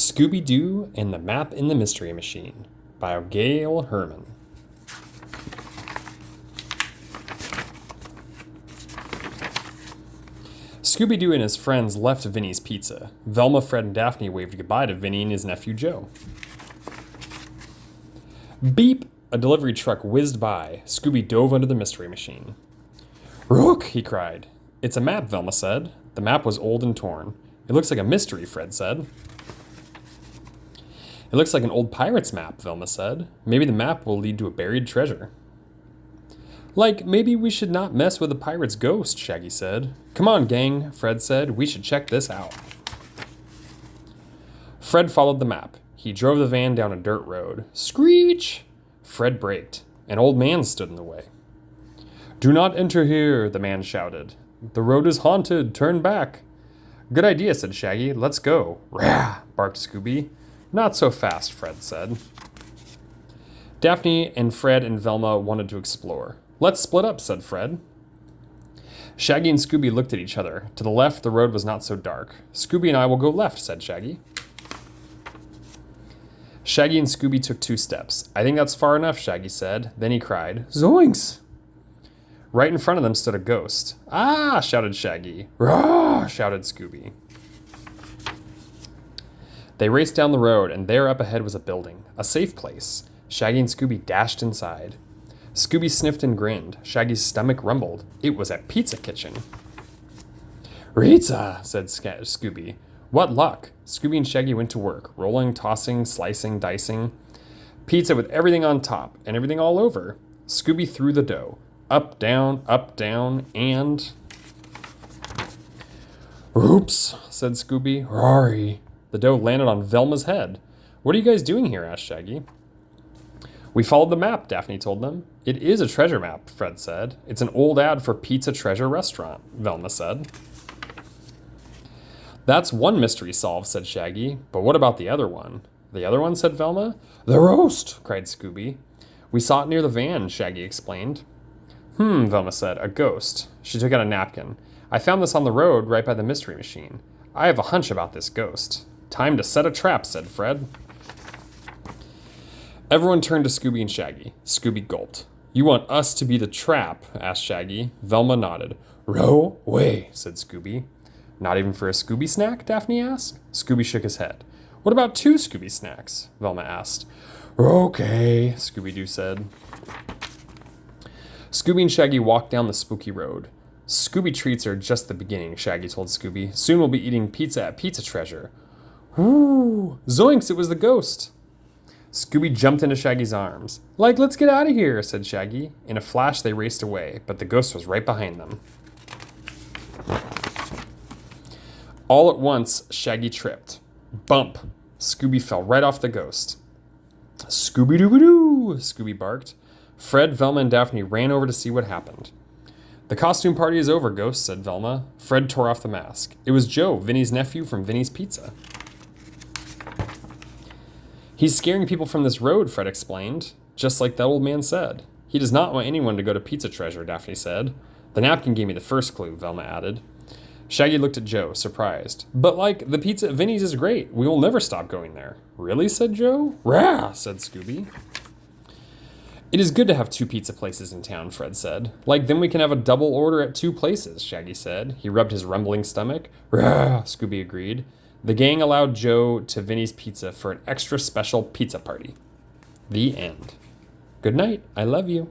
Scooby-Doo and the Map in the Mystery Machine by Gail Herman. Scooby-Doo and his friends left Vinny's Pizza. Velma, Fred, and Daphne waved goodbye to Vinny and his nephew Joe. Beep! A delivery truck whizzed by. Scooby dove under the mystery machine. Rook! He cried. It's a map, Velma said. The map was old and torn. It looks like a mystery, Fred said. It looks like an old pirate's map, Velma said. Maybe the map will lead to a buried treasure. Like, maybe we should not mess with a pirate's ghost, Shaggy said. Come on, gang, Fred said. We should check this out. Fred followed the map. He drove the van down a dirt road. Screech! Fred braked. An old man stood in the way. Do not enter here, the man shouted. The road is haunted. Turn back. Good idea, said Shaggy. Let's go. Rah! Barked Scooby. Not so fast, Fred said. Daphne and Fred and Velma wanted to explore. Let's split up, said Fred. Shaggy and Scooby looked at each other. To the left, the road was not so dark. Scooby and I will go left, said Shaggy. Shaggy and Scooby took 2 steps. I think that's far enough, Shaggy said. Then he cried, Zoinks! Right in front of them stood a ghost. Ah, shouted Shaggy. Rah, shouted Scooby. They raced down the road, and there up ahead was a building, a safe place. Shaggy and Scooby dashed inside. Scooby sniffed and grinned. Shaggy's stomach rumbled. It was a pizza kitchen. Pizza, said Scooby. What luck. Scooby and Shaggy went to work, rolling, tossing, slicing, dicing. Pizza with everything on top and everything all over. Scooby threw the dough. Up, down, and... Oops, said Scooby. Rory. The dough landed on Velma's head. What are you guys doing here? Asked Shaggy. We followed the map, Daphne told them. It is a treasure map, Fred said. It's an old ad for Pizza Treasure Restaurant, Velma said. That's one mystery solved, said Shaggy. But what about the other one? The other one, said Velma. The roast, cried Scooby. We saw it near the van, Shaggy explained. Velma said. A ghost. She took out a napkin. I found this on the road right by the mystery machine. I have a hunch about this ghost. Time to set a trap, said Fred. Everyone turned to Scooby and Shaggy. Scooby gulped. You want us to be the trap? Asked Shaggy. Velma nodded. Row away, said Scooby. Not even for a Scooby snack? Daphne asked. Scooby shook his head. What about 2 Scooby snacks? Velma asked. Okay, Scooby-Doo said. Scooby and Shaggy walked down the spooky road. Scooby treats are just the beginning, Shaggy told Scooby. Soon we'll be eating pizza at Pizza Treasure. Whoo! Zoinks, it was the ghost. Scooby jumped into Shaggy's arms. Like, let's get out of here, said Shaggy. In a flash, they raced away, but the ghost was right behind them. All at once, Shaggy tripped. Bump! Scooby fell right off the ghost. Scooby-Doo-Doo! Scooby barked. Fred, Velma, and Daphne ran over to see what happened. The costume party is over, Ghost, said Velma. Fred tore off the mask. It was Joe, Vinny's nephew from Vinny's Pizza. He's scaring people from this road, Fred explained. Just like that old man said. He does not want anyone to go to Pizza Treasure, Daphne said. The napkin gave me the first clue, Velma added. Shaggy looked at Joe, surprised. But like, the pizza at Vinny's is great. We will never stop going there. Really, said Joe. Rah, said Scooby. It is good to have 2 pizza places in town, Fred said. Like, then we can have a double order at 2 places, Shaggy said. He rubbed his rumbling stomach. Rah, Scooby agreed. The gang allowed Joe to Vinny's Pizza for an extra special pizza party. The end. Good night. I love you.